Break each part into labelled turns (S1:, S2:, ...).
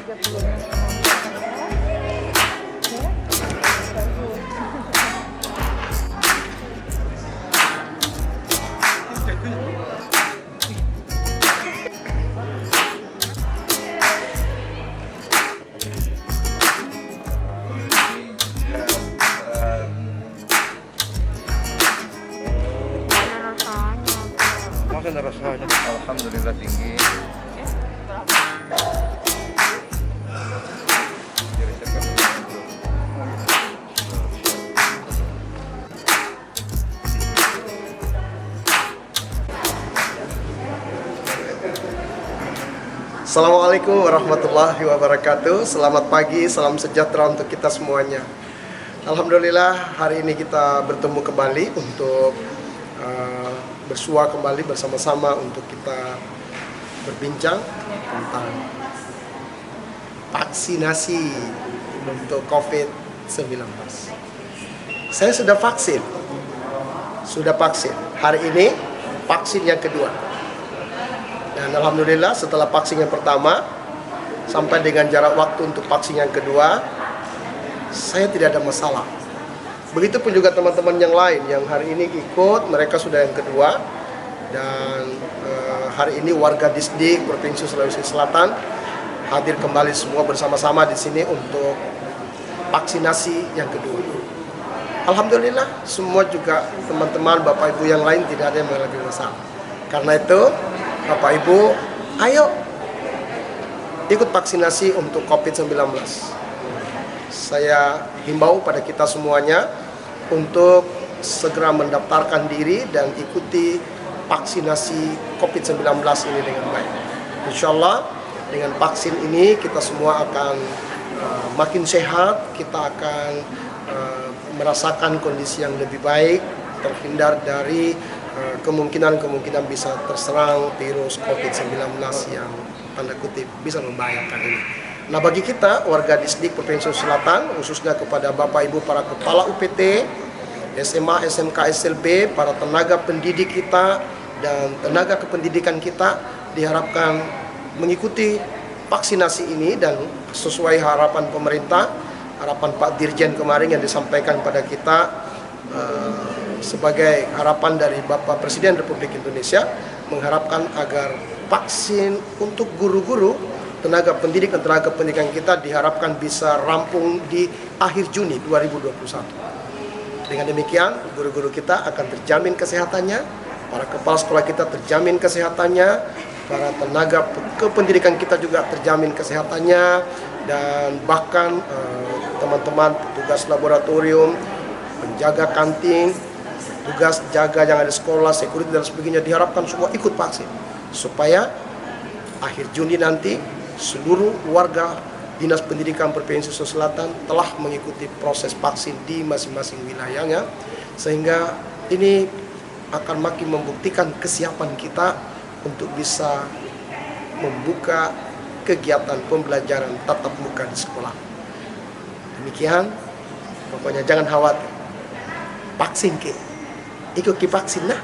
S1: Masa rasanya? Alhamdulillah tinggi.
S2: Assalamualaikum warahmatullahi wabarakatuh. Selamat pagi, salam sejahtera untuk kita semuanya. Alhamdulillah hari ini kita bertemu kembali untuk bersua kembali bersama-sama untuk kita berbincang tentang vaksinasi untuk COVID-19. Saya sudah vaksin. Hari ini vaksin yang kedua. Dan alhamdulillah setelah vaksin yang pertama sampai dengan jarak waktu untuk vaksin yang kedua, saya tidak ada masalah. Begitupun juga teman-teman yang lain yang hari ini ikut, mereka sudah yang kedua. Dan hari ini warga Disdik Provinsi Sulawesi Selatan hadir kembali semua bersama-sama di sini untuk vaksinasi yang kedua. Alhamdulillah semua juga teman-teman Bapak Ibu yang lain tidak ada yang mengalami masalah. Karena itu Bapak Ibu, ayo ikut vaksinasi untuk COVID-19. Saya himbau pada kita semuanya untuk segera mendaftarkan diri dan ikuti vaksinasi COVID-19 ini dengan baik. Insya Allah dengan vaksin ini kita semua akan makin sehat, kita akan merasakan kondisi yang lebih baik, terhindar dari kemungkinan bisa terserang virus COVID-19 yang tanda kutip bisa membahayakan ini. Nah, bagi kita warga Disdik Provinsi Selatan, khususnya kepada Bapak Ibu para kepala UPT, SMA, SMK, SLB, para tenaga pendidik kita dan tenaga kependidikan kita diharapkan mengikuti vaksinasi ini dan sesuai harapan pemerintah, harapan Pak Dirjen kemarin yang disampaikan pada kita sebagai harapan dari Bapak Presiden Republik Indonesia, mengharapkan agar vaksin untuk guru-guru, tenaga pendidik dan tenaga pendidikan kita diharapkan bisa rampung di akhir Juni 2021. Dengan demikian, guru-guru kita akan terjamin kesehatannya, para kepala sekolah kita terjamin kesehatannya, para tenaga kependidikan kita juga terjamin kesehatannya, dan bahkan teman-teman petugas laboratorium, penjaga kantin, tugas jaga yang ada di sekolah, security dan sebagainya diharapkan semua ikut vaksin supaya akhir Juni nanti seluruh warga Dinas Pendidikan Provinsi Sulawesi Selatan telah mengikuti proses vaksin di masing-masing wilayahnya, sehingga ini akan makin membuktikan kesiapan kita untuk bisa membuka kegiatan pembelajaran tatap muka di sekolah. Demikian, pokoknya jangan khawatir. Vaksin ke, ikut ke vaksin nah,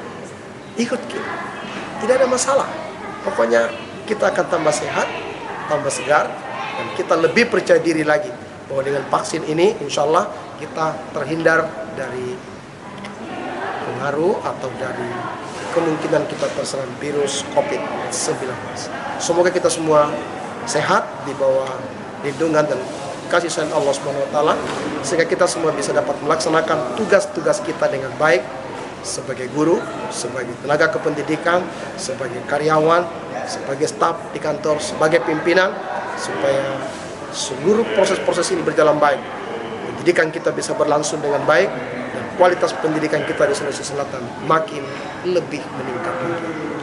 S2: ikut ke, tidak ada masalah. Pokoknya kita akan tambah sehat, tambah segar, dan kita lebih percaya diri lagi bahwa dengan vaksin ini insya Allah kita terhindar dari pengaruh atau dari kemungkinan kita terserang virus COVID-19. Semoga kita semua sehat di bawah lindungan dan kasih sayang Allah SWT, sehingga kita semua bisa dapat melaksanakan tugas-tugas kita dengan baik sebagai guru, sebagai tenaga kependidikan, sebagai karyawan, sebagai staf di kantor, sebagai pimpinan, supaya seluruh proses-proses ini berjalan baik, pendidikan kita bisa berlangsung dengan baik, dan kualitas pendidikan kita di Sulawesi Selatan makin lebih meningkat.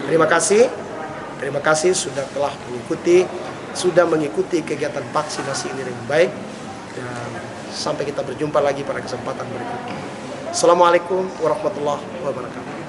S2: Terima kasih sudah mengikuti kegiatan vaksinasi ini dengan baik, dan sampai kita berjumpa lagi pada kesempatan berikutnya. Assalamualaikum warahmatullahi wabarakatuh.